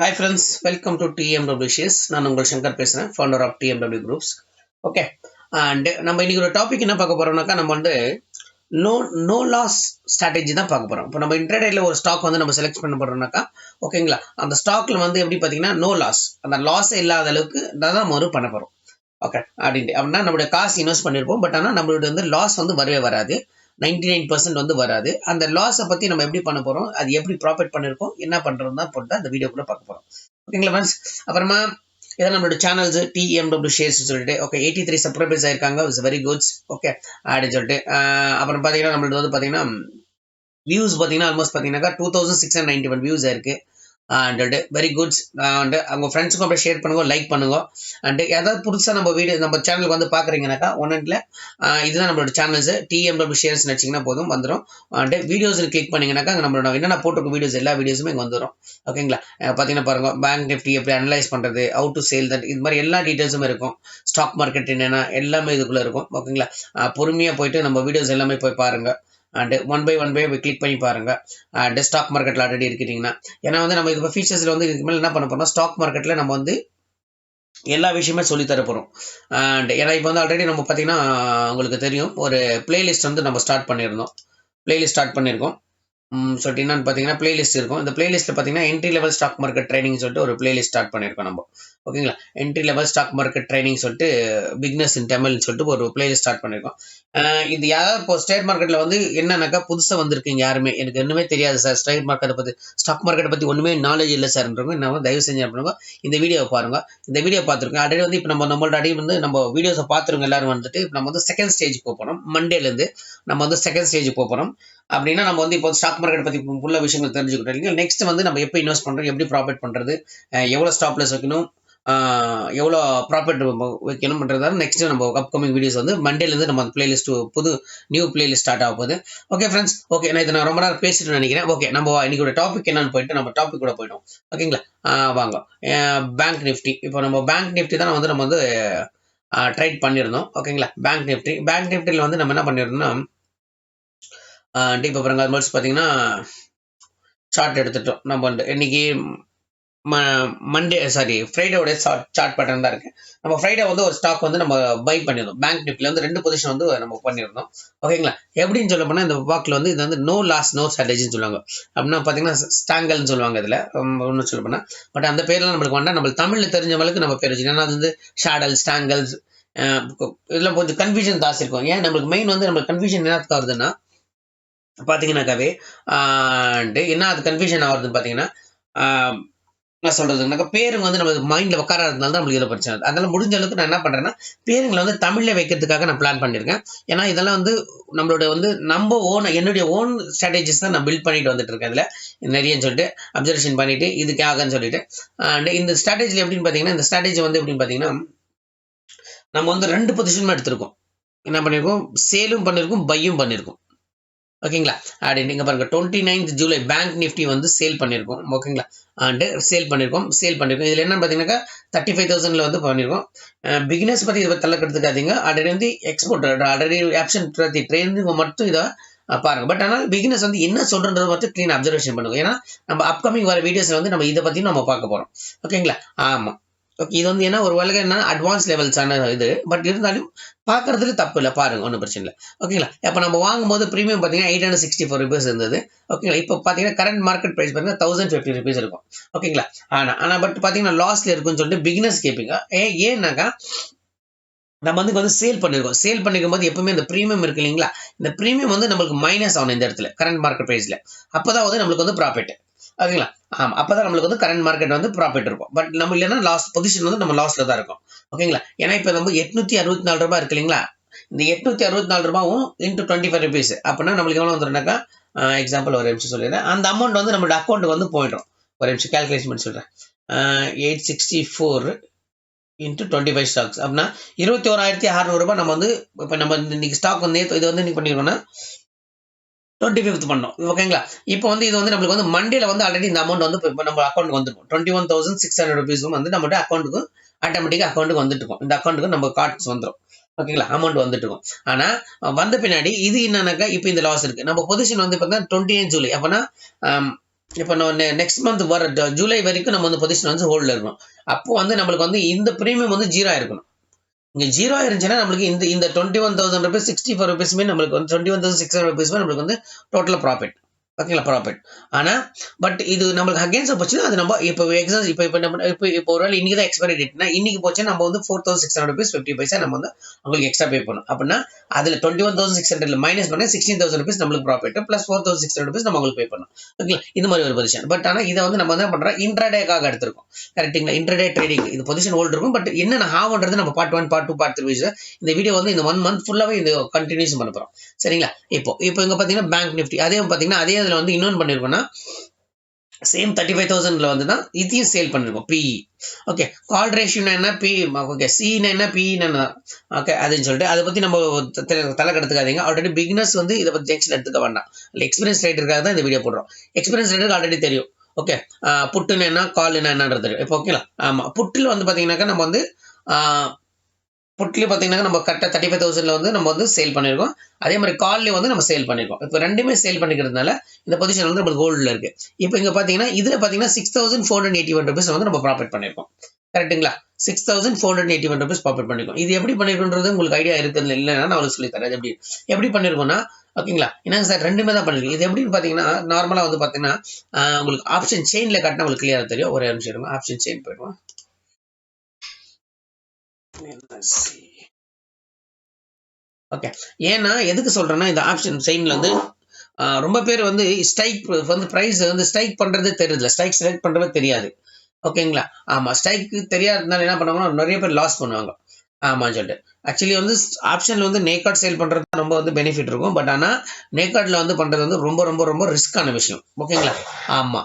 Hi friends, welcome to TMW Shares. நான் உங்கள் சங்கர் பேசுகிறேன், founder of TMW Groups. Okay, and நம்ம இன்னைக்கு ஒரு டாபிக் என்ன பார்க்க போறோம்னாக்கா நம்ம வந்து நோ நோ லாஸ் ஸ்ட்ராட்டஜி தான் பார்க்க போறோம். இப்போ நம்ம இன்ட்ராடேல ஒரு ஸ்டாக் வந்து நம்ம செலக்ட் பண்ண போறோம்னாக்கா ஓகேங்களா, அந்த ஸ்டாக்ல வந்து எப்படி பார்த்தீங்கன்னா நோ லாஸ், அந்த லாஸ் இல்லாத அளவுக்கு தான் நம்ம ஒரு பண்ண போறோம். ஓகே அப்படின்ட்டு அப்படின்னா நம்மளுடைய காசு இன்வெஸ்ட் பண்ணியிருப்போம், பட் ஆனால் நம்மளுடைய வந்து லாஸ் வந்து வரவே வராது. 99% வந்து வராது. அந்த லாஸை பற்றி நம்ம எப்படி பண்ண போகிறோம், அது எப்படி ப்ராஃபிட் பண்ணியிருக்கோம், என்ன பண்ணுறோம் தான் போட்டு அந்த வீடியோ கூட பார்க்க போகிறோம். ஓகேங்களா ஃப்ரெண்ட்ஸ். அப்புறமா இதான் நம்மளோட சேனல்ஸ் டிஎம்டபிள்யூ ஷேர்ஸ் சொல்லிட்டு ஓகே 83 சப்ஸ்கிரைபர்ஸ் ஆயிருக்காங்க, இட்ஸ் வெரி குட்ஸ். ஓகே அப்படின்னு சொல்லிட்டு அப்புறம் பார்த்தீங்கன்னா நம்மளது வந்து பார்த்தீங்கன்னா வியூஸ் பார்த்தீங்கன்னா ஆல்மோஸ்ட் பார்த்தீங்கன்னா 2691 வியூஸ் ஆயிருக்கு. And very goods. அண்ட் அவங்க ஃப்ரெண்ட்ஸுக்கும் அப்படியே ஷேர் பண்ணுங்க, லைக் பண்ணுங்க. அண்ட் ஏதாவது புதுசாக நம்ம வீடியோ நம்ம சேனலுக்கு வந்து பார்க்குறீங்கன்னாக்கா ஒன்றில் இதுதான் நம்மளோட சேனல்ஸ் டிஎம்டபிள்யூ ஷேர்ஸ் நினச்சிங்கன்னா போதும் வந்துடும். அண்ட் வீடியோஸ் கிளிக் பண்ணிங்கனாக்கா நம்மளோட என்னென்ன போட்டிருக்க வீடியோஸ் எல்லா வீடியோஸுமே இங்கே வந்துடும். ஓகேங்களா, பார்த்தீங்கன்னா பாருங்க பேங்க் நிஃப்டி எப்படி அனலைஸ் பண்ணுறது, ஹவு டு சேல் தட், இது மாதிரி எல்லா டீட்டெயில்ஸுமே இருக்கும். ஸ்டாக் மார்க்கெட் என்னென்னா எல்லாமே இதுக்குள்ளே இருக்கும். ஓகேங்களா, பொறுமையாக போயிட்டு நம்ம வீடியோஸ் எல்லாமே போய் பாருங்கள். அண்ட் ஒன் பை கிளிக் பண்ணி பாருங்க. அண்ட் ஸ்டாக் மார்க்கெட்டில் ஆல்ரெடி இருக்கிறீங்கன்னா, ஏன்னா வந்து நம்ம இது ஃபீச்சர்ஸில் வந்து இதுக்கு மேலே என்ன பண்ண போறோம்னா ஸ்டாக் மார்க்கெட்டில் நம்ம வந்து எல்லா விஷயமே சொல்லி தர போகிறோம். அண்ட் ஏன்னா இப்போ வந்து ஆல்ரெடி நம்ம பார்த்தீங்கன்னா உங்களுக்கு தெரியும், ஒரு பிளேலிஸ்ட் வந்து நம்ம ஸ்டார்ட் பண்ணியிருக்கோம். சொல்லிட்டு என்னன்னு பார்த்தீங்கன்னா பிளேலிஸ்ட் இருக்கும். இந்த பிளேலிஸ்ட்டில் பார்த்தீங்கன்னா entry level stock market training சொல்லிட்டு ஒரு பிளேலிஸ்ட் ஸ்டார்ட் பண்ணியிருக்கோம் நம்ம. ஓகேங்களா, entry level stock market training சொல்லிட்டு பிக்னஸ் இன் தமிழ் சொல்லிட்டு ஒரு பிளேலிஸ்ட் ஸ்டார்ட் பண்ணியிருக்கோம். இது யாராவது இப்போ ஸ்டேட் மார்க்கெட்டில் வந்து என்னன்னாக்கா புதுசாக வந்திருக்கீங்க யாருமே, எனக்கு ஒன்றுமே தெரியாது சார், ஸ்டாக் மார்க்கெட்டை பற்றி ஒன்றுமே நாலேஜ் இல்லை சார்ன்றவங்க என்ன தயவு செஞ்சு பண்ணுங்க, இந்த வீடியோவை பாருங்க. இந்த வீடியோ பார்த்துருக்கோம் ஆல்ரெடி வந்து இப்போ நம்மளோட அடி வந்து நம்ம வீடியோஸை பார்த்துருங்க எல்லாரும் வந்துட்டு. இப்போ நம்ம வந்து செகண்ட் ஸ்டேஜ் போகிறோம். மண்டேலேருந்து நம்ம வந்து செகண்ட் ஸ்டேஜ் போகிறோம். அப்படின்னா நம்ம வந்து இப்போ ஸ்டாக் மார்க்கெட் பற்றி ஃபுல்லாக விஷயங்கள் தெரிஞ்சுக்கிட்டோம் இல்லைங்களா. நெக்ஸ்ட் வந்து நம்ம எப்போ இன்வெஸ்ட் பண்ணுறோம், எப்படி ப்ராஃபிட் பண்ணுறது, எவ்வளோ ஸ்டாப்லெஸ் வைக்கணும், எவ்வளோ ப்ராஃபிட் வைக்கணும்ன்றதால நெக்ஸ்ட் நம்ம அப்கமிங் வீடியோஸ் வந்து மண்டேலேருந்து நம்ம பிளேலிஸ்ட் புது நியூ பிளேலிஸ்ட் ஸ்டார்ட் ஆக போகுது. ஓகே ஃப்ரெண்ட்ஸ், ஓகே நான் இதை ரொம்ப நேரம் பேசிட்டு நினைக்கிறேன். ஓகே நம்ம இன்னைக்கு ஒரு டாபிக் என்னன்னு போயிட்டு நம்ம டாபிக் கூட போயிட்டோம். ஓகேங்களா, வாங்க. பேங்க் நிஃப்டி, இப்போ நம்ம பேங்க் நிஃப்டி தான் வந்து நம்ம வந்து ட்ரேட் பண்ணியிருந்தோம். ஓகேங்களா, பேங்க் நிஃப்டியில் வந்து நம்ம என்ன பண்ணியிருந்தோம்னா இப்போ பாருங்க அது பார்த்தீங்கன்னா சார்ட் எடுத்துட்டோம். நம்ம வந்து இன்னைக்கு ஃப்ரைடேவோட சார்ட் பேட்டர்ன் தான் இருக்கு. நம்ம ஃப்ரைடே வந்து ஒரு ஸ்டாக் வந்து நம்ம பை பண்ணியிருந்தோம். பேங்க் நிஃப்டியில் வந்து 2 பொசிஷன் வந்து நம்ம பண்ணியிருந்தோம். ஓகேங்களா, எப்படின்னு சொல்ல போனால் இந்த வாக்கில் வந்து இது வந்து நோ லாஸ் நோ ஸ்ட்ராட்டஜின்னு சொல்லுவாங்க. அப்படின்னா பார்த்தீங்கன்னா ஸ்டாங்கல்னு சொல்லுவாங்க இதில் ஒன்றும் சொல்ல போனால். பட் அந்த பேர்லாம் நம்மளுக்கு வேண்டாம், நம்மளுக்கு தமிழில் தெரிஞ்சவங்களுக்கு நம்ம பேர் வச்சு. ஏன்னா அது வந்து ஷேடல் ஸ்டாங்கல்ஸ் இதெல்லாம் கொஞ்சம் கன்ஃபியூஷன் தாசி இருக்கும். ஏன் நம்மளுக்கு மெயின் வந்து நம்மளுக்கு கன்ஃபியூஷன் என்ன வருதுன்னா பார்த்தீங்கன்னாக்காவே என்ன அது கன்ஃபியூஷன் ஆகுதுன்னு பார்த்தீங்கன்னா என்ன சொல்றதுனாக்கா பேருங்க வந்து நம்ம மைண்ட்ல உட்காராததுனால தான் நம்மளுக்கு இதை பிரச்சனை. அதனால முடிஞ்ச அளவுக்கு நான் என்ன பண்றேன்னா பேருங்களை வந்து தமிழ்ல வைக்கிறதுக்காக நான் பிளான் பண்ணியிருக்கேன். ஏன்னா இதெல்லாம் வந்து நம்மளோட வந்து நம்ம என்னுடைய ஓன் ஸ்ட்ராட்டஜிஸ் தான் நான் பில்ட் பண்ணிட்டு வந்துட்டு இருக்கேன். அதில் நிறையன்னு சொல்லிட்டு அப்சர்வேஷன் பண்ணிட்டு இதுக்காகன்னு சொல்லிட்டு அண்ட் இந்த ஸ்ட்ராட்டஜியில் எப்படின்னு பார்த்தீங்கன்னா இந்த ஸ்ட்ராட்டஜி வந்து எப்படின்னு பார்த்தீங்கன்னா நம்ம வந்து 2 பொசிஷனும் எடுத்திருக்கோம். என்ன பண்ணியிருக்கோம், சேலும் பண்ணியிருக்கோம், பையும் பண்ணியிருக்கோம். ஓகேங்களா, அப்படின்னு இங்கே பாருங்க 29th ஜூலை பேங்க் நிஃப்டி வந்து சேல் பண்ணியிருக்கோம். ஓகேங்களா, அண்டு சேல் பண்ணியிருக்கோம். இதில் என்னன்னு பார்த்தீங்கன்னாக்கா 35,000 வந்து பண்ணியிருக்கோம். பிகினர்ஸ் பற்றி இதை பற்றி தள்ளக்கெடுத்துக்காதீங்க. ஆல்ரெடி வந்து எக்ஸ்போர்ட் ஆல்ரெடி ஆப்ஷன் ட்ரெயினிங் மட்டும் இதை பாருங்க. பட் ஆனால் பிகினர்ஸ் வந்து என்ன சொல்றதை மட்டும் க்ளீன் அப்சர்வேஷன் பண்ணுங்க. ஏன்னா நம்ம அப்கமிங் வர வீடியோஸ்ல வந்து நம்ம இதை பற்றி நம்ம பார்க்க போகிறோம். ஓகேங்களா, ஆமாம். ஓகே, இது வந்து என்ன ஒரு வேலை என்ன அட்வான்ஸ் லெவல்ஸான இது, பட் இருந்தாலும் பார்க்கறதுல தப்பு இல்லை, பாருங்க ஒன்றும் பிரச்சனை இல்லை. ஓகேங்களா, இப்போ நம்ம வாங்கும்போது ப்ரீமியம் பார்த்தீங்கன்னா 864 rupees இருந்தது. ஓகேங்களா, இப்போ பார்த்தீங்கன்னா கரண்ட் மார்க்கெட் ப்ரைஸ் பார்த்தீங்கன்னா 1050 rupees இருக்கும். ஓகேங்களா, ஆனால் பட் பார்த்தீங்கன்னா லாஸ்ல இருக்குன்னு சொல்லிட்டு பிகினர்ஸ் கேட்பீங்க. ஏன்னாக்கா நம்ம வந்து சேல் பண்ணிருக்கும் போது எப்பவுமே இந்த ப்ரீமியம் இருக்கு இல்லைங்களா, இந்த ப்ரீமியம் வந்து நம்மளுக்கு மைனஸ் ஆகணும் இந்த இடத்துல கரண்ட் மார்க்கெட் ப்ரைஸ்ல. அப்போதான் வந்து நம்மளுக்கு வந்து ப்ராஃபிட். ஓகேங்களா, ஆமாம், அப்போதான் நம்மளுக்கு வந்து கரண்ட் மார்க்கெட் வந்து ப்ராஃபிட் இருக்கும். பட் நம்ம இல்லைன்னா லாஸ்ட் பொசிஷன் வந்து நம்ம லாஸ்ல தான் இருக்கும். ஓகேங்களா, ஏன்னா இப்போ நம்ம 864 ரூபாய் இருக்கு இல்லைங்களா, இந்த 864 ரூபாயும் இன்ட்டு 25 rupees அப்படின்னா நம்மளுக்கு எவ்வளோ வந்துருனாக்கா எக்ஸாம்பிள் ஒரு நிமிஷம் சொல்லிடுறேன். அந்த அமௌண்ட் வந்து நம்மளோட அக்கௌண்ட்டுக்கு வந்து போயிடும். ஒரு நிமிஷம் கேல்குலேஷன் பண்ணி சொல்கிறேன். 864 இன்ட்டு 25 ஸ்டாக்ஸ் அப்படின்னா 21,600 ரூபாய் நம்ம வந்து இப்போ நம்ம இன்னைக்கு ஸ்டாக் வந்து இது வந்து இன்னைக்கு பண்ணிருக்கோம்னா 25th பண்ணோம். ஓகேங்களா, இப்போ வந்து இது வந்து நம்மளுக்கு வந்து மண்டேல வந்து ஆல்ரெடி இந்த அமௌண்ட் வந்து இப்போ நம்ம அக்கௌண்ட்டுக்கு வந்துருக்கும். 21,600 rupees வந்து நம்மளோட அக்கௌண்ட்டுக்கு ஆட்டோமேட்டிக்காக அக்கௌண்ட்டுக்கு வந்துட்டு இருக்கும். இந்த அக்கௌண்ட்டுக்கு நம்ம கார்ட்ஸ் வந்துடும். ஓகேங்களா, அமௌண்ட் வந்துட்டு இருக்கும். ஆனால் வந்த பின்னாடி இது என்னன்னாக்கா இப்போ இந்த லாஸ் இருக்கு. நம்ம பொசிஷன் வந்து பார்த்தீங்கன்னா 29 ஜூலை அப்போனா இப்போ நெக்ஸ்ட் மந்த் வர ஜூலை வரைக்கும் நம்ம வந்து பொசிஷன் வந்து ஹோல்டில் இருக்கணும். அப்போ வந்து நம்மளுக்கு வந்து இந்த ப்ரீமியம் வந்து 0 ஆயிருக்கணும். இங்கே 0 இருந்துச்சுன்னா நம்மளுக்கு இந்த 21,000 rupees 64 rupees நம்மளுக்கு வந்து 21,600 rupees நம்மளுக்கு வந்து டோட்டலாக ப்ராஃபிட். ஓகேங்களா, ப்ராஃபிட். ஆனால் பட் இது நம்மளுக்கு அகேன்ஸ்ட் போச்சுன்னா அது நம்ம இப்போ எக்ஸாம் இப்போ நம்ம இப்போ ஒரு வேளை இன்னைக்கு தான் எக்ஸ்பைரி டேட்னா இன்னைக்கு போச்சுன்னா நம்ம வந்து 4,600 rupees 50 paisa நம்ம வந்து உங்களுக்கு எக்ஸ்ட்ரா பே பண்ணணும். அப்படின்னா அதில் 21,600 மைனஸ் பண்ண 16,000 rupees நம்மளுக்கு ப்ராஃபிட் ப்ளஸ் 4,600 rupees நம்ம உங்களுக்கு பே பண்ணணும். ஓகேங்களா, இது மாதிரி ஒரு பொசிஷன். பட் ஆனால் இதை வந்து நம்ம என்ன பண்ணுறோம், இன்ட்ராடேக்காக எடுத்திருக்கோம். கரெக்டுங்களா, இன்ட்ராடே ட்ரேடிங் இது பொசிஷன் ஹோல்டு இருக்கும். பட் என்னென்ன ஹாவ்ன்றது நம்ம பார்ட் 1 பார்ட் 2 பார்ட் 3 இந்த வீடியோ வந்து இந்த 1 month ஃபுல்லாகவே இந்த கண்டினியூஸ் பண்ண போகிறோம். சரிங்களா, இப்போ இங்கே பார்த்தீங்கன்னா பேங்க் நிஃப்டி அதே பார்த்தீங்கன்னா அதே அதில் வந்து இன்னொன்று பண்ணியிருக்கோம்னா சேம் 35,000 வந்து தான் இதையும் சேல் பண்ணிருக்கோம். பிஇ ஓகே, கால் ரேஷியோனா என்ன, பி ஓகே, சின்னா என்ன, பிஇன்னு ஓகே அதுன்னு சொல்லிட்டு அதை பற்றி நம்ம தலை கெடுத்துக்காதீங்க. ஆல்ரெடி பிகினர்ஸ் வந்து இதை பற்றி டென்ஷன் எடுத்துக்க வேண்டாம். இல்லை எக்ஸ்பீரியன்ஸ் ரைட்டருக்காக தான் இந்த வீடியோ போடுறோம். எக்ஸ்பீரியன்ஸ் ரைட்டருக்கு ஆல்ரெடி தெரியும். ஓகே, புட்டுன்னு என்ன கால்னா என்னன்றது தெரியும். இப்போ ஓகேங்களா, ஆமாம் புட்டில் வந்து பார்த்தீங்கன்னாக்கா நம்ம வந்து புட்லேயும் பார்த்தீங்கன்னா நம்ம கரெக்டாக 35,000 வந்து நம்ம வந்து சேல் பண்ணியிருக்கோம். அதே மாதிரி கால்லேயும் வந்து நம்ம சேல் பண்ணியிருக்கோம். இப்போ ரெண்டுமே சேல் பண்ணிக்கிறதுனால இந்த பொசிஷன் வந்து நம்மளுக்கு கோல்டில் இருக்கு. இப்போ இங்கே பார்த்தீங்கன்னா இதில் பார்த்தீங்கன்னா 6,481 rupees வந்து நம்ம ப்ராஃபிட் பண்ணியிருக்கோம். கரெக்டுங்களா, 6,481 rupees ப்ராஃபிட் பண்ணியிருக்கோம். இது எப்படி பண்ணிருக்கோன்றது உங்களுக்கு ஐடியா இருக்குது இல்லைன்னா நான் உங்களுக்கு சொல்லி தரேன். எப்படி பண்ணியிருக்கோம்னா ஓகேங்களா, என்னங்க சார் ரெண்டுமே தான் பண்ணிருக்கோம். இது எப்படின்னு பார்த்தீங்கன்னா நார்மலாக வந்து பார்த்தீங்கன்னா உங்களுக்கு ஆப்ஷன் செயினில் காட்டினா உங்களுக்கு கிளியராக தெரியும். ஒரே நிமிஷம் ஆப்ஷன் செயின் போயிடுவோம். ஓகே, ஏன்னா எதுக்கு சொல்றேன்னா இந்த ஆப்ஷன் செயின்ல வந்து ரொம்ப பேர் வந்து ஸ்ட்ரைக் வந்து பிரைஸ் வந்து ஸ்ட்ரைக் பண்றதே தெரியல, ஸ்ட்ரைக் செலக்ட் பண்றதே தெரியாது. ஓகேங்களா, ஆமா ஸ்ட்ரைக்கு தெரியாததுனால என்ன பண்ணுவாங்கன்னா நிறைய பேர் லாஸ் பண்ணுவாங்க. ஆமான்னு சொல்லிட்டு ஆக்சுவலி வந்து ஆப்ஷன்ல வந்து நேக்கார்ட் சேல் பண்றது ரொம்ப வந்து பெனிஃபிட் இருக்கும். பட் ஆனால் நேக்கார்ட்ல வந்து பண்றது வந்து ரொம்ப ரொம்ப ரொம்ப ரிஸ்கான விஷயம். ஓகேங்களா, ஆமா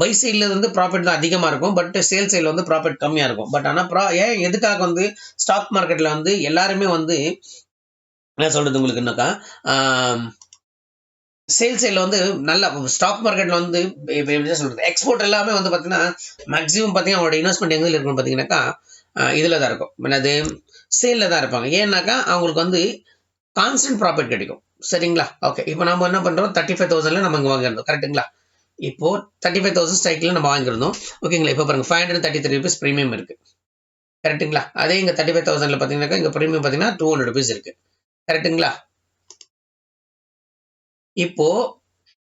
பை சைட்ல வந்து ப்ராஃபிட் தான் அதிகமாக இருக்கும். பட் சேல் சைட்ல வந்து ப்ராஃபிட் கம்மியாக இருக்கும். பட் ஆனால் ஏன் எதுக்காக வந்து ஸ்டாக் மார்க்கெட்ல வந்து எல்லாருமே வந்து என்ன சொல்றது உங்களுக்கு என்னக்கா சேல் சைடில் வந்து நல்ல ஸ்டாக் மார்க்கெட்டில் வந்து எப்படி சொல்கிறது எக்ஸ்போர்ட் எல்லாமே வந்து பார்த்தீங்கன்னா மேக்ஸிமம் பார்த்தீங்கன்னா அவங்களோட இன்வெஸ்ட்மெண்ட் எங்கே இருக்குன்னு பார்த்தீங்கன்னாக்கா இதில் தான் இருக்கும். என்னது சேலில் தான் இருப்பாங்க. ஏன்னாக்கா அவங்களுக்கு வந்து கான்ஸ்டன்ட் ப்ராஃபிட் கிடைக்கும். சரிங்களா, ஓகே இப்போ நம்ம என்ன பண்ணுறோம் 35,000 நம்ம இங்கே வாங்கிருந்தோம். கரெக்டுங்களா, இப்போ 35,000 ஸ்ட்ரைக்கில் நம்ம வாங்கிருந்தோம். ஓகேங்களா, இப்போ பாருங்க 533 rupees ப்ரீமியம் இருக்குது. கரெக்டுங்களா, அதே இங்கே 35,000 பார்த்தீங்கன்னாக்கா இங்கே ப்ரீமியம் பார்த்தீங்கன்னா 200 rupees இருக்குது. கரெக்டுங்களா, இப்போ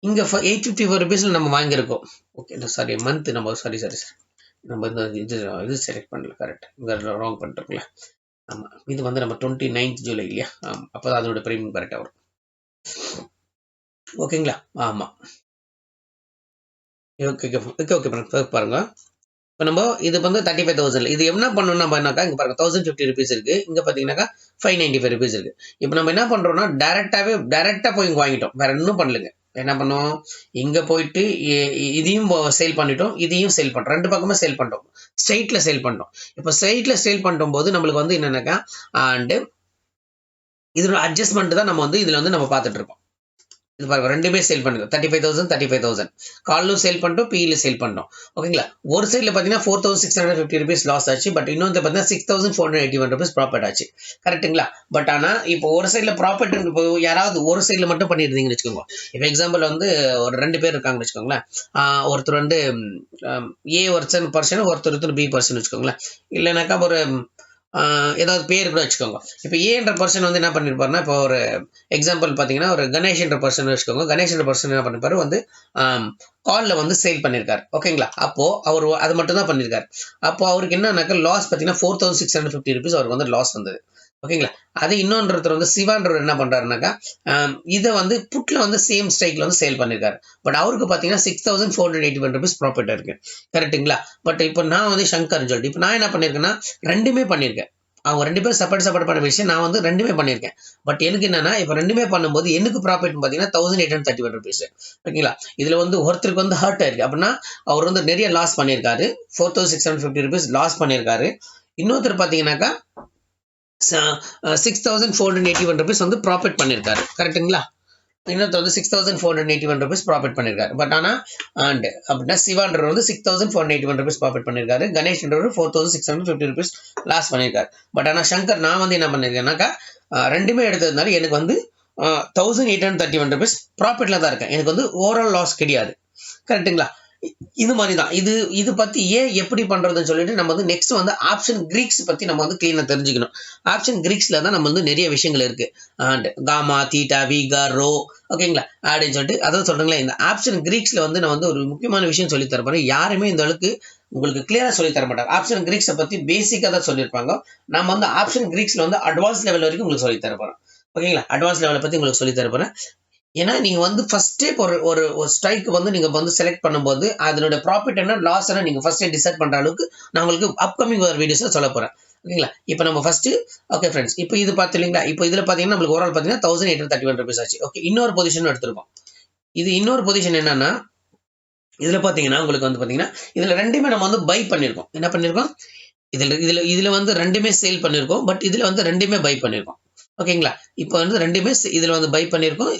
இங்க 854 rupeesல நம்ம வாங்கியிருக்கோம். ஓகே சாரி மந்த் நம்ம சாரி நம்ம இது செலக்ட் பண்ணல. கரெக்ட், இங்க ராங் பண்ணிட்டோம்ல. ஆமா இது வந்து நம்ம 29th ஜூலை இல்லையா, ஆமா அப்போதான் அதோட ப்ரீமியம் கரெக்டாக வரும். ஓகேங்களா, ஆமா ஓகே ஓகே ஓகே பாருங்க. இப்போ நம்ம இது வந்து 35,000 இது என்ன பண்ணணும் நம்மனாக்கா இங்கே பாருங்க 1,050 rupees இருக்கு. இங்கே பார்த்தீங்கன்னாக்கா 595 rupees இருக்கு. இப்போ நம்ம என்ன பண்றோம்னா டைரக்டா போய் இங்கே வாங்கிட்டோம், வேற இன்னும் பண்ணலுங்க. என்ன பண்ணோம், இங்க போயிட்டு இதையும் சேல் பண்ணிட்டோம், இதையும் சேல் பண்றோம், ரெண்டு பக்கமும் சேல் பண்ணிட்டோம், ஸ்ட்ரெயிட்ல சேல் பண்ணிட்டோம். இப்போ ஸ்ட்ரெயிட்ல சேல் பண்ணும் போது நம்மளுக்கு வந்து என்னன்னாக்கா அண்ட் இதோட அட்ஜஸ்ட்மெண்ட் தான் நம்ம வந்து இதுல வந்து நம்ம பார்த்துட்டு இருக்கோம். இது பாருங்க ரெண்டுமே சேல் பண்ணுங்க 35,000 காலும் சேல் பண்ணிட்டோம், பிஇல சேல் பண்ணோம். ஓகேங்களா, ஒரு சைட்ல பாத்தீங்கன்னா 4,650 rupees லாஸ் ஆச்சு. பட் இன்னொன்று பார்த்தீங்கன்னா 6,481 rupees ப்ராஃபிட் ஆச்சு. கரெக்டுங்களா, பட் ஆனா இப்போ ஒரு சைட்ல ப்ராஃபிட் இப்போ யாராவது ஒரு சைட்ல மட்டும் பண்ணியிருந்தீங்கன்னு வச்சுக்கோங்க. இப்போ எக்ஸாம்பிள் வந்து ஒரு 2 பேர் இருக்காங்கன்னு வச்சுக்கோங்களேன். ஒருத்தர் வந்து ஏ பர்சன் ஒருத்தர் பி பர்சன் வச்சுக்கோங்களேன். இல்லைனாக்கா ஒரு ஏதாவது பேர் கூட வச்சுக்கோங்க. இப்போ ஏன்ற பர்சன் வந்து என்ன பண்ணிருப்பாருன்னா இப்போ ஒரு எக்ஸாம்பிள் பார்த்தீங்கன்னா ஒரு கணேஷ்ன்ற பர்சன் வச்சுக்கோங்க. கணேஷ்ன்ற பர்சன் என்ன பண்ணிருப்பாரு வந்து காலில் வந்து சேல் பண்ணியிருக்காரு. ஓகேங்களா, அப்போ அவர் அது மட்டும் தான் பண்ணியிருக்காரு. அப்போ அவருக்கு என்னன்னாக்கா லாஸ் பார்த்தீங்கன்னா 4,650 rupees அவருக்கு வந்து லாஸ் வந்தது. ஓகேங்களா, அது இன்னொன்றவர் வந்து சிவான்றவர் என்ன பண்றாருனாக்கா இதை வந்து புட்ல வந்து சேம் ஸ்ட்ரைக்ல வந்து சேல் பண்ணிருக்காரு. பட் அவருக்கு பாத்தீங்கன்னா 6,481 rupees ப்ராஃபிட் இருக்கு. கரெக்டுங்களா, பட் இப்போ நான் வந்து சங்கர்னு சொல்லிட்டு இப்போ நான் என்ன பண்ணிருக்கேன்னா ரெண்டுமே பண்ணியிருக்கேன். அவங்க ரெண்டு பேரும் செப்பரேட் பண்ண விஷயம் நான் வந்து ரெண்டுமே பண்ணியிருக்கேன். பட் எனக்கு என்னன்னா இப்போ ரெண்டுமே பண்ணும்போது எனக்கு ப்ராஃபிட் பார்த்தீங்கன்னா 1,831 rupees. ஓகேங்களா, இதுல வந்து ஒருத்தருக்கு வந்து ஹர்ட் ஆயிருக்கு. அப்படின்னா அவர் வந்து நிறைய லாஸ் பண்ணியிருக்காரு, 4,650 rupees லாஸ் பண்ணியிருக்காரு. இன்னொருத்தர் பார்த்தீங்கன்னாக்கா 6,481 rupees வந்து ப்ராஃபிட் பண்ணியிருக்காரு. கரெக்டுங்களா, இன்னொருத்தர் வந்து 6,481 rupees ப்ராஃபிட் பண்ணியிருக்காரு. பட் ஆனால் அண்ட் அப்படின்னா சிவான்றவர் வந்து 6,481 rupees ப்ராஃபிட் பண்ணியிருக்காரு. கணேஷ்ன்றவர் 4,650 rupees லாஸ் பண்ணியிருக்காரு. பட் ஆனால் சங்கர் நான் வந்து என்ன பண்ணியிருக்கேன்னாக்கா ரெண்டுமே எடுத்ததுனால எனக்கு வந்து 1,831 rupees ப்ராஃபிட்ல தான் இருக்கேன். எனக்கு வந்து ஓவரால் லாஸ் கிடையாது. கரெக்டுங்களா, இது மாதிரி தான். இது பத்தி ஏன் எப்படி பண்றதுன்னு சொல்லிட்டு நம்ம வந்து நெக்ஸ்ட் வந்து ஆப்ஷன் கிரீக்ஸ் பத்தி நம்ம வந்து கிளீனா தெரிஞ்சுக்கணும். ஆப்ஷன் கிரீக்ஸ்ல தான் நம்ம வந்து நிறைய விஷயங்கள் இருக்கு. And gamma, theta, vega, rho, ஓகேங்களா அப்படின்னு சொல்லிட்டு அதான் சொல்றீங்களா. இந்த ஆப்ஷன் கிரீக்ஸ்ல வந்து நான் வந்து ஒரு முக்கியமான விஷயம் சொல்லி தரப்போறேன். யாருமே இந்த அளவுக்கு உங்களுக்கு கிளியரா சொல்லி தர மாட்டாங்க. ஆப்ஷன் கிரீக்ஸை பத்தி பேசிக்கா தான் சொல்லியிருப்பாங்க. நம்ம வந்து ஆப்ஷன் கிரீக்ஸ்ல வந்து அட்வான்ஸ் லெவல் வரைக்கும் உங்களுக்கு சொல்லி தர போறோம். ஓகேங்களா, அட்வான்ஸ் லெவலை பத்தி உங்களுக்கு சொல்லி தர போறேன். ஏன்னா நீங்க வந்து ஃபர்ஸ்டே ஒரு ஒரு ஸ்ட்ரைக் வந்து நீங்க வந்து செலக்ட் பண்ணும்போது அதனோட ப்ராஃபிட் என்ன லாஸ் என்ன நீங்க ஃபர்ஸ்டே டிசைட் பண்ற அளவுக்கு நான் உங்களுக்கு அப்கமிங் ஒரு வீடியோஸ்ல சொல்ல போறேன். ஓகேங்களா, இப்போ நம்ம ஃபர்ஸ்ட் ஓகே ஃப்ரெண்ட்ஸ், இப்போ இது பாத்தீங்களா, இப்போ இதுல பாத்தீங்கன்னா நம்மளுக்கு ஓவரால் பாத்தீங்கன்னா 1831 rupees ஆச்சு. ஓகே, இன்னொரு பொசிஷன் எடுத்திருக்கோம். இது இன்னொரு பொசிஷன் என்னன்னா, இதுல பாத்தீங்கன்னா உங்களுக்கு வந்து பாத்தீங்கன்னா இதுல ரெண்டுமே நம்ம வந்து பை பண்ணிருக்கோம். என்ன பண்ணிருக்கோம், இதுல இதுல இதுல வந்து ரெண்டுமே சேல் பண்ணிருக்கோம். பட் இதுல வந்து ரெண்டுமே பை பண்ணிருக்கோம். ஓகேங்களா, இப்போ வந்து ரெண்டுமே இதுல வந்து பை பண்ணிருக்கோம்.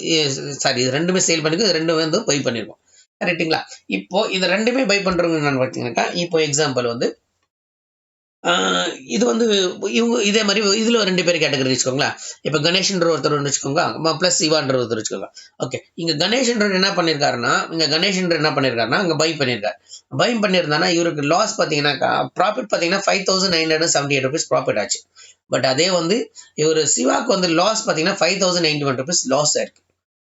சாரி, இது ரெண்டுமே சேல் பண்ணிருக்கோம், இது ரெண்டுமே வந்து பை பண்ணிருக்கோம். கரெக்ட்டுங்களா. இப்போ இது ரெண்டுமே பை பண்றவங்க என்னன்னு பார்த்தீங்கன்னாக்கா, இப்போ எக்ஸாம்பிள் வந்து இது வந்து இவங்க இதே மாதிரி இதுல 2 பேர் கேட்டகரி வச்சுக்கோங்களேன். இப்போ கணேஷ்ன்ற ஒருத்தர் வச்சுக்கோங்க, பிளஸ் சிவான்ற ஒருத்தர் வச்சுக்கோங்க. ஓகே, இங்க கணேஷ்ன்ற என்ன பண்ணிருக்காருன்னா, இங்க பை பண்ணிருக்காரு. பை பண்ணிருந்தானா இவருக்கு லாஸ் பாத்தீங்கன்னாக்கா, ப்ராஃபிட் பாத்தீங்கன்னா 5978 rupees ப்ராஃபிட் ஆச்சு. பட் அதே வந்து இவர் சிவாக்கு வந்து லாஸ் பாத்தீங்கன்னா 5091 rupees லாஸ் ஆயிருக்கு.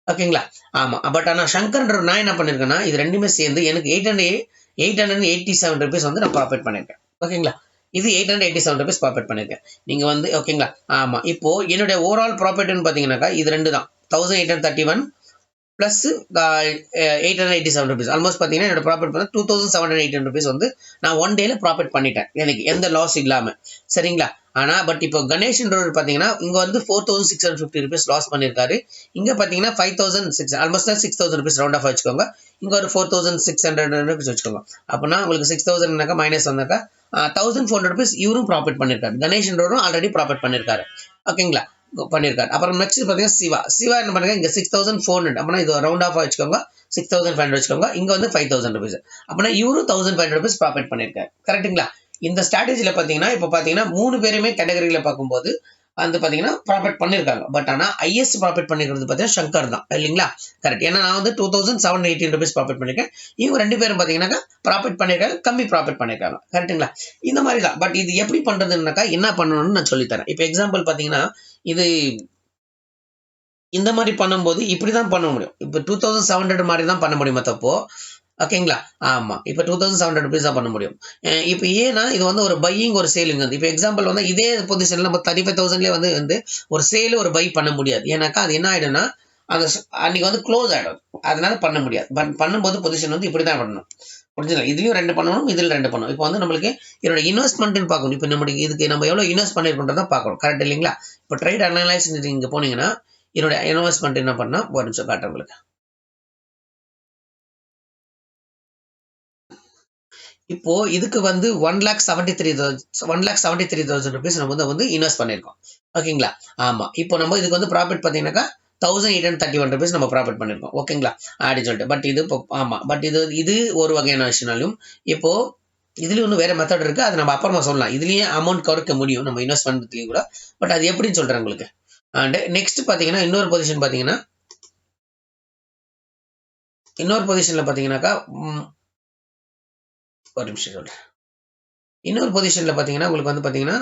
ஓகேங்களா, ஆமா. பட் ஆனா சங்கர்ன்ற நான் என்ன பண்ணிருக்கேன்னா, இது ரெண்டுமே சேர்ந்து எனக்கு 887 rupees வந்து நான் ப்ராஃபிட் பண்ணிருக்கேன். ஓகேங்களா, இது 887 rupees ப்ராஃபிட் பண்ணிருக்கேன். நீங்க வந்து ஓகேங்களா, ஆமா. இப்போ என்னுடைய ஓவரால் ப்ராஃபிட்னு பாத்தீங்கன்னாக்கா இது ரெண்டு தான். 1831 பிளஸ் 887 rupees. ஆல்மோஸ்ட் பாத்தீங்கன்னா என்னோட ப்ராஃபிட் வந்து 2718 rupees வந்து நான் ஒன் டேல ப்ராஃபிட் பண்ணிட்டேன், எனக்கு எந்த லாஸ் இல்லாம. சரிங்களா, ஆனா பட் இப்போ கணேஷ்ன்றவர் பாத்தீங்கன்னா இங்க வந்து 4650 rupees லாஸ் பண்ணிருக்காரு. இங்க பாத்தீங்கன்னா 5600, ஆல்மோஸ்ட் 6000 rupees ரவுண்ட் ஆஃப் வச்சுக்கோங்க. இங்க ஒரு 4600 rupees வச்சுக்கோங்க. அப்படின்னா உங்களுக்கு 6000 மைனஸ் வந்தாக்கா 1400 rupees இவரும் ப்ராஃபிட் பண்ணிருக்காரு. கணேஷ்ன்றவரும் ஆல்ரெடி ப்ராஃபிட் பண்ணிருக்காரு. ஓகேங்களா, பண்ணிருக்காரு. அப்புறம் நெக்ஸ்ட் பாத்தீங்கன்னா சிவா என்ன பண்ணுங்க, இங்க 6400, அப்படின்னா இது ரவுண்ட் ஆஃப் வச்சுக்கோங்க, 6500 வச்சுக்கோங்க. இங்க வந்து 5000 rupees, அப்படின்னா இவரும் 1500 rupees ப்ராஃபிட் பண்ணிருக்காரு. கரெக்ட்டுங்களா. இந்த ஸ்ட்ராட்டஜில பாத்தீங்கன்னா இப்போ பாத்தீங்கன்னா 3 பேருமே கேட்டகரியில பார்க்கும்போது வந்து பாத்தீங்கன்னா ப்ராஃபிட் பண்ணிருக்காங்க. பட் ஆனா ஹையஸ்ட் ப்ராஃபிட் பண்ணிருக்கிறது பாத்தீங்கன்னா சங்கர் தான், இல்லைங்களா. கரெக்ட். ஏன்னா நான் வந்து 2718 rupees ப்ராஃபிட் பண்ணிருக்கேன். இவங்க 2 பேரும் பாத்தீங்கன்னா ப்ராஃபிட் பண்ணிருக்காங்க, கம்மி ப்ராஃபிட் பண்ணிருக்காங்க. கரெக்ட்டுங்களா. இந்த மாதிரி தான். பட் இது எப்படி பண்றதுன்னாக்கா என்ன பண்ணணும்னு நான் சொல்லித்தரேன். இப்போ எக்ஸாம்பிள் பாத்தீங்கன்னா இது இந்த மாதிரி பண்ணும்போது இப்படிதான் பண்ண முடியும். இப்போ 2700 மாதிரி தான் பண்ண முடியுமா தப்போ. ஓகேங்களா, ஆமா. இப்போ 2700 rupees தான் பண்ண முடியும். இப்போ ஏன்னா இது வந்து ஒரு பையிங் ஒரு சேலுங்க. இப்போ எக்ஸாம்பிள் வந்து இதே பொசிஷன்ல நம்ம 35,000 வந்து ஒரு சேல் ஒரு பை பண்ண முடியாது. ஏன்னாக்கா அது என்ன ஆயிடும்னா அந்த அன்னைக்கு வந்து க்ளோஸ் ஆயிடும், அதனால பண்ண முடியாது. பட் பண்ணும்போது பொசிஷன் வந்து இப்படிதான் பண்ணணும். புரிஞ்சுங்களா, இதுலயும் 2 பண்ணணும், இதுல 2 பண்ணணும். இப்போ வந்து நம்மளுக்கு இதோட இன்வெஸ்ட்மெண்ட்னு பார்க்கணும். இப்போ நம்மளுக்கு இதுக்கு நம்ம எவ்வளவு இன்வெஸ்ட் பண்ணிருக்கோன்றத பார்க்கணும். கரெக்ட் இல்லைங்களா. இப்போ ட்ரேட் அனலைஸ் இங்க போனீங்கன்னா என்னோட இன்வெஸ்ட்மெண்ட் என்ன பண்ணா ஒரு நிமிஷம் காட்டுறேன் உங்களுக்கு. இப்போ இதுக்கு வந்து 1,73,000 rupees நம்ம வந்து இன்வெஸ்ட் பண்ணிருக்கோம். ஓகேங்களா, ஆமா. இப்போ நம்ம இதுக்கு வந்து ப்ராஃபிட் பாத்தீங்கன்னாக்கா 1831 rupees நம்ம ப்ராஃபிட் பண்ணிருக்கோம். ஓகேங்களா, அப்படின்னு சொல்லிட்டு. பட் இது ஆமா, பட் இது ஒரு வகையான விஷயம்னாலும் இப்போ இதுலயும் இன்னும் வேற மெத்தட் இருக்கு, அது நம்ம அப்புறமா சொல்லலாம். இதுலயே அமௌண்ட் குறைக்க முடியும் நம்ம இன்வெஸ்ட் பண்றதுலயும் கூட. பட் அது எப்படின்னு சொல்றேன் உங்களுக்கு. அண்ட் நெக்ஸ்ட் பாத்தீங்கன்னா இன்னொரு பொசிஷன் பாத்தீங்கன்னாக்கா ஒரு நிமிஷம் சொல்றேன். இன்னொரு பொசிஷன்ல பாத்தீங்கன்னா உங்களுக்கு வந்து பாத்தீங்கன்னா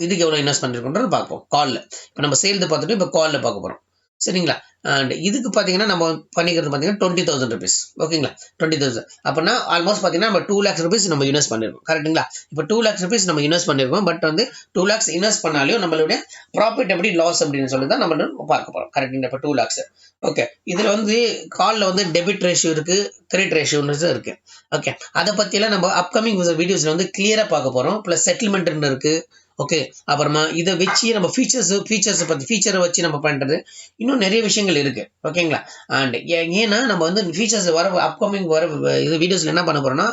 இதுக்கு எவ்வளவு இன்வெஸ்ட் பண்ணிருக்கோன்றது பார்ப்போம் கால்ல. இப்போ நம்ம சேல்ஸ் பார்த்துட்டு இப்போ கால்ல பார்க்க போறோம். சரிங்களா, அண்ட் இதுக்கு பாத்தீங்கன்னா நம்ம பண்ணிக்கிறது பாத்தீங்கன்னா 20,000 rupees. ஓகேங்களா, 20,000 அப்படின்னா ஆல்மோஸ்ட் பாத்தீங்கன்னா நம்ம 2 lakhs rupees நம்ம இன்வெஸ்ட் பண்ணிருக்கோம். கரெக்ட்டுங்களா. இப்போ 2 lakhs rupees நம்ம இன்வெஸ்ட் பண்ணிருக்கோம். பட் வந்து 2 lakhs இன்வெஸ்ட் பண்ணாலும் நம்மளுடைய ப்ராஃபிட் எப்படி லாஸ் அப்படின்னு சொல்லி தான் நம்ம பார்க்க போறோம். கரெக்ட்டுங்களா. இப்போ 2 lakhs. ஓகே, இதுல வந்து கால்ல வந்து டெபிட் ரேஷியோ இருக்கு, கிரெடிட் ரேஷியோன்னு இருக்கு. ஓகே, அதை பத்தி எல்லாம் நம்ம அப்கமிங் வீடியோஸ்ல வந்து கிளியரா பார்க்க போறோம். பிளஸ் செட்டில்மெண்ட் இருக்கு. ஓகே, அப்புறமா இதை வச்சு நம்ம ஃபீச்சரை வச்சு நம்ம பண்றது இன்னும் நிறைய விஷயங்கள் இருக்கு. ஓகேங்களா, அண்ட் ஏன்னா நம்ம வந்து ஃபீச்சர்ஸ் வர அப்கமிங் வர இது வீடியோஸ்ல என்ன பண்ண போறோம்னா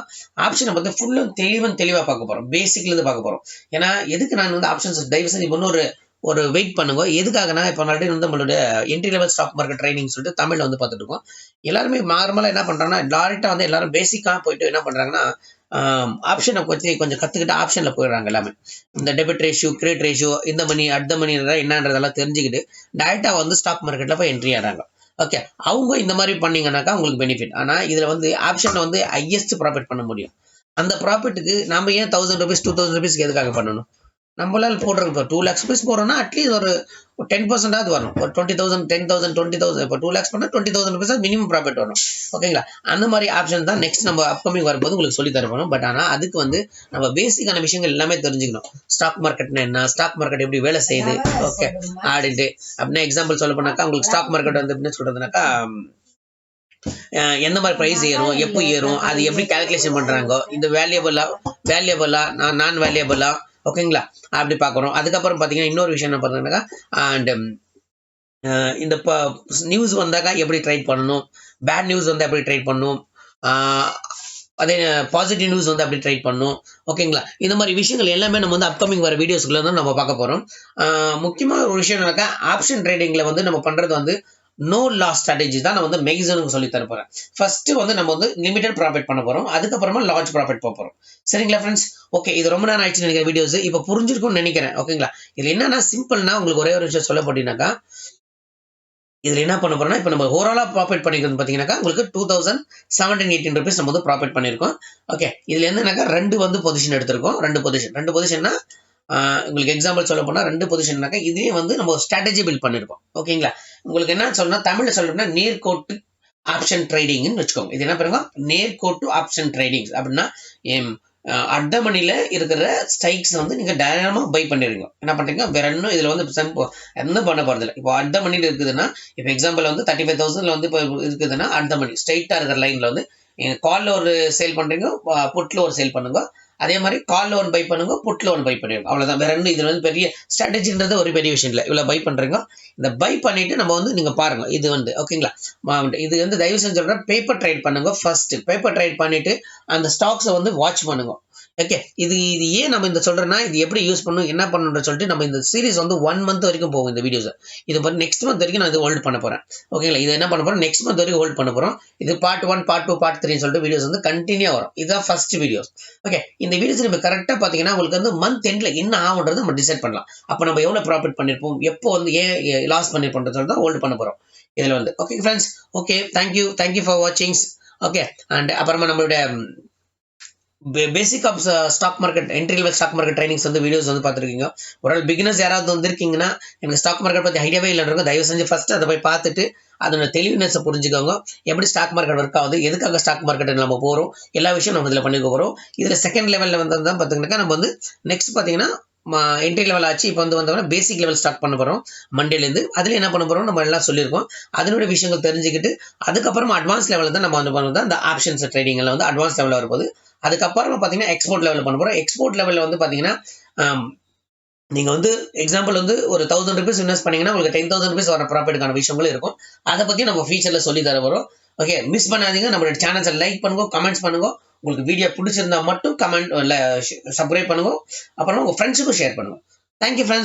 ஆப்ஷனை பத்தி ஃபுல்லும் தெளிவா பார்க்க போறோம். பேசிக்ல இருந்து பார்க்க போறோம். ஏன்னா எதுக்கு நான் வந்து ஆப்ஷன்ஸ் தயவு செஞ்சு இன்னொரு ஒரு வெயிட் பண்ணுங்க. எதுக்காகனா இப்போ ஆல்ரெடி வந்து நம்மளோட entry level stock market training சொல்லிட்டு தமிழ்ல வந்து பார்த்துட்டு இருக்கோம். எல்லாருமே நார்மலா என்ன பண்றாங்கன்னா டைரக்டா வந்து எல்லாரும் பேசிக்கா போயிட்டு என்ன பண்றாங்கன்னா ஆப்ஷனை பத்தி கொஞ்சம் கத்துக்கிட்டு ஆப்ஷன்ல போயிடுறாங்க எல்லாமே. இந்த டெபிட் ரேஷியோ, கிரெடிட் ரேஷியோ, இந்த மணி அட் த மணி என்னன்றதெல்லாம் தெரிஞ்சுக்கிட்டு டைரக்டா வந்து ஸ்டாக் மார்க்கெட்ல போய் என்ட்ரி ஆறாங்க. ஓகே, அவங்க இந்த மாதிரி பண்ணீங்கன்னாக்கா உங்களுக்கு பெனிஃபிட். ஆனால் இதில் வந்து ஆப்ஷனில் வந்து ஹையஸ்ட் ப்ராஃபிட் பண்ண முடியும். அந்த ப்ராஃபிட்டுக்கு நம்ம ஏன் 1000 rupees 2000 rupeesக்கு எதுக்காக பண்ணணும்? நம்மளால போடுறது இப்போ 2 lakhs rupees போடுறோம்னா அட்லீஸ்ட் ஒரு 10% வரும். ஒரு 20,000 10,000 20,000 இப்போ 2 lakhs பண்ணால் 20,000 rupees மினிமம் ப்ராஃபிட் வரும். ஓகேங்களா? அந்த மாதிரி ஆப்ஷன் தான் நெக்ஸ்ட் நம்ம அப்கமிங் வரும்போது உங்களுக்கு சொல்லி தரப்போம். பட் ஆனால் அதுக்கு வந்து நம்ம பேசிக்கான விஷயங்கள் எல்லாமே தெரிஞ்சுக்கணும். ஸ்டாக் மார்க்கெட்னா என்ன, ஸ்டாக் மார்க்கெட் எப்படி வேலை செய்யுது, ஓகே ஆடிட்டு அப்படின்னா எக்ஸாம்பிள் சொல்ல போனாக்கா உங்களுக்கு ஸ்டாக் மார்க்கெட் வந்து என்ன சொல்றதுனாக்கா எந்த மாதிரி ப்ரைஸ் ஏறும், எப்போ ஏறும், அது எப்படி கால்குலேஷன் பண்றாங்க, இந்த வேல்யூபிளா நான் வேல்யூபிளா, ஓகேங்களா, அப்படி பார்க்குறோம். அதுக்கப்புறம் பார்த்தீங்கன்னா இன்னொரு விஷயம் என்ன பண்ணுறாங்கன்னாக்கா அண்ட் இந்த நியூஸ் வந்தாக்கா எப்படி ட்ரேட் பண்ணணும், பேட் நியூஸ் வந்து எப்படி ட்ரேட் பண்ணணும், அதே பாசிட்டிவ் நியூஸ் வந்து அப்படி ட்ரேட் பண்ணணும், ஓகேங்களா. இந்த மாதிரி விஷயங்கள் எல்லாமே நம்ம வந்து அப்கமிங் வர வீடியோஸ்க்குள்ள தான் நம்ம பார்க்க போகிறோம். முக்கியமான ஒரு விஷயம் என்னன்னாக்கா ஆப்ஷன் ட்ரேடிங்கில் வந்து நம்ம பண்ணுறது வந்து நோ லாஸ் ஸ்ட்ராட்டஜி தான் நான் வந்து மேக்ஸிமம் சொல்லி தர போறேன். ஃபர்ஸ்ட் வந்து நம்ம வந்து லிமிடெட் ப்ராஃபிட் பண்ண போறோம், அதுக்கப்புறமா லார்ஜ் ப்ராஃபிட் போக போறோம். சரிங்களா ஃப்ரெண்ட்ஸ்? ஓகே, இது ரொம்ப நேரம் ஆயிடுச்சு நினைக்கிற வீடியோஸ் இப்போ புரிஞ்சிருக்கும்னு நினைக்கிறேன். ஓகேங்களா? இதுல என்னன்னா சிம்பிள்னா உங்களுக்கு ஒரே ஒரு விஷயம் சொல்ல போட்டீங்கன்னாக்கா இதுல என்ன பண்ண போறோம்னா இப்போ நம்ம ஓவராலா ப்ராஃபிட் பண்ணிக்கிறது பார்த்தீங்கன்னாக்கா உங்களுக்கு 2718 rupees நம்ம வந்து ப்ராஃபிட் பண்ணியிருக்கோம். ஓகே, இதுல என்னன்னாக்கா ரெண்டு வந்து பொசிஷன் எடுத்திருக்கோம். ரெண்டு பொசிஷன்னா உங்களுக்கு எக்ஸாம்பிள் சொல்ல போனா ரெண்டு பொசிஷன்னாக்கா இதே வந்து நம்ம ஸ்ட்ராட்டஜி பில்ட் பண்ணிருக்கோம். ஓகேங்களா? உங்களுக்கு என்ன சொல்லணும், தமிழ்ல சொல்லணும்னா நேர்கோட்டு ஆப்ஷன் ட்ரேடிங்னு வச்சுக்கோங்க. இது என்ன பண்ணுங்க, நேர்கோட்டு ஆப்ஷன் ட்ரேடிங் அப்படின்னா அட் த மணில இருக்கிற ஸ்ட்ரைக்ஸ் வந்து நீங்க டைரமா பை பண்ணிடுங்க. என்ன பண்றீங்க, வேற இன்னும் இதுல வந்து என்ன பண்ண போறது இல்லை. இப்போ அட் த மணில இருக்குதுன்னா இப்போ எக்ஸாம்பிள் வந்து 35,000 வந்து இப்போ இருக்குதுன்னா அட் த மணி ஸ்ட்ரைட்டா இருக்கிற லைன்ல வந்து கால்ல ஒரு சேல் பண்றீங்க, புட்ல ஒரு சேல் பண்ணுங்க. அதே மாதிரி கால்ல ஒன் பை பண்ணுங்க, புட்ல ஒன் பை பண்ணிடுங்க. அவ்வளவுதான். வேற இன்னும் இதுல வந்து பெரிய ஸ்ட்ராட்டஜின்றது ஒரு பெரிய விஷயம் இல்லை. இவ்வளவு பை பண்றீங்க, இந்த பை பண்ணிட்டு நம்ம வந்து நீங்க பாருங்க இது வந்து ஓகேங்களா. இது வந்து தயவு செஞ்சு சொல்றேன், பேப்பர் ட்ரேட் பண்ணுங்க. ஃபர்ஸ்ட் பேப்பர் ட்ரேட் பண்ணிட்டு அந்த ஸ்டாக்ஸை வந்து வாட்ச் பண்ணுங்க. ஓகே, இது ஏன் நம்ம இந்த சொல்றேன்னா இது எப்படி யூஸ் பண்ணணும் என்ன பண்ணணும்னு சொல்லிட்டு நம்ம இந்த சீரிஸ் வந்து 1 month வரைக்கும் போகும் இந்த வீடியோஸ். இது வந்து நெக்ஸ்ட் மந்த் வரைக்கும் நான் இது ஹோல்ட் பண்ண போறேன். ஓகேங்களா? இது என்ன பண்ண போறோம், நெக்ஸ்ட் மந்த் வரைக்கும் ஹோல்ட் பண்ண போறோம். இது பார்ட் 1 பார்ட் 2 பார்ட் 3 சொல்லிட்டு வீடியோஸ் வந்து கண்டினியூ வரும். இதுதான் ஃபர்ஸ்ட் வீடியோஸ். ஓகே, இந்த வீடியோஸ் நம்ம கரெக்டா பாத்தீங்கன்னா உங்களுக்கு வந்து மந்த் எண்ட்ல என்ன ஆகுன்றது நம்ம டிசைட் பண்ணலாம். அப்ப நம்ம எவ்வளவு ப்ராஃபிட் பண்ணிருப்போம், எப்போ வந்து ஏன் லாஸ் பண்ணிருப்போம்னு சொல்லிட்டு தான் ஹோல்ட் பண்ண போறோம் இதுல வந்து. Okay friends, okay thank you for வாட்சிங். ஓகே, அண்ட் அப்புறமா நம்மளுடைய basic of stock market entry level stock market trainings வந்து வீடியோஸ் வந்து பார்த்துருக்கீங்க. ஒரு பிகினர்ஸ் யாராவது வந்திருக்கீங்கன்னா எனக்கு ஸ்டாக் மார்க்கெட் பற்றி ஐடியாவே இல்லைன்றவங்க தயவு செஞ்சு ஃபர்ஸ்ட் அதை போய் பார்த்துட்டு அதோட தெளிவுனஸை புரிஞ்சுக்கோங்க. எப்படி ஸ்டாக் மார்க்கெட் ஒர்க் ஆகுது, எதுக்காக ஸ்டாக் மார்க்கெட் நம்ம போகிறோம், எல்லா விஷயம் நம்ம இதில் பண்ணிக்க போகிறோம். இதில் செகண்ட் லெவலில் வந்து தான் பார்த்தீங்கன்னாக்கா நம்ம வந்து நெக்ஸ்ட் பார்த்தீங்கன்னா என்ட்ரி லெவல் ஆச்சு. இப்போ வந்து வந்தோம்னா பேசிக் லெவல் ஸ்டார்ட் பண்ண போகிறோம் மண்டேலேருந்து. அதில் என்ன பண்ண போகிறோம் நம்ம எல்லாம் சொல்லியிருக்கோம். அதனுடைய விஷயங்கள் தெரிஞ்சுக்கிட்டு அதுக்கப்புறமா அட்வான்ஸ் லெவலில் தான் நம்ம வந்து பண்ணுறது அந்த ஆப்ஷன்ஸ் ட்ரேடிங்கில் வந்து அட்வான்ஸ் லெவலில் வரும்போது அதுக்கப்புறமா பார்த்தீங்கன்னா எக்ஸ்போர்ட் லெவலில் பண்ண போகிறோம். எக்ஸ்போர்ட் லெவலில் வந்து பார்த்தீங்கன்னா நீங்கள் வந்து எக்ஸாம்பிள் வந்து ஒரு 1000 rupees இன்வெஸ்ட் பண்ணீங்கன்னா உங்களுக்கு 10,000 rupees வர ப்ராஃபிட்டுக்கான விஷயங்களும் இருக்கும். அதை பற்றி நம்ம ஃபியூச்சரில் சொல்லி தர வரும். ஓகே, மிஸ் பண்ணாதீங்க. நம்மளோட சேனல்ஸை லைக் பண்ணுங்க, கமெண்ட்ஸ் பண்ணுங்க. உங்களுக்கு வீடியோ பிடிச்சிருந்தா மட்டும் கமெண்ட் சப்ஸ்கிரைப் பண்ணுங்க. அப்புறம் உங்கள் ஃப்ரெண்ட்ஸுக்கும் ஷேர் பண்ணுங்க. Thank you friends.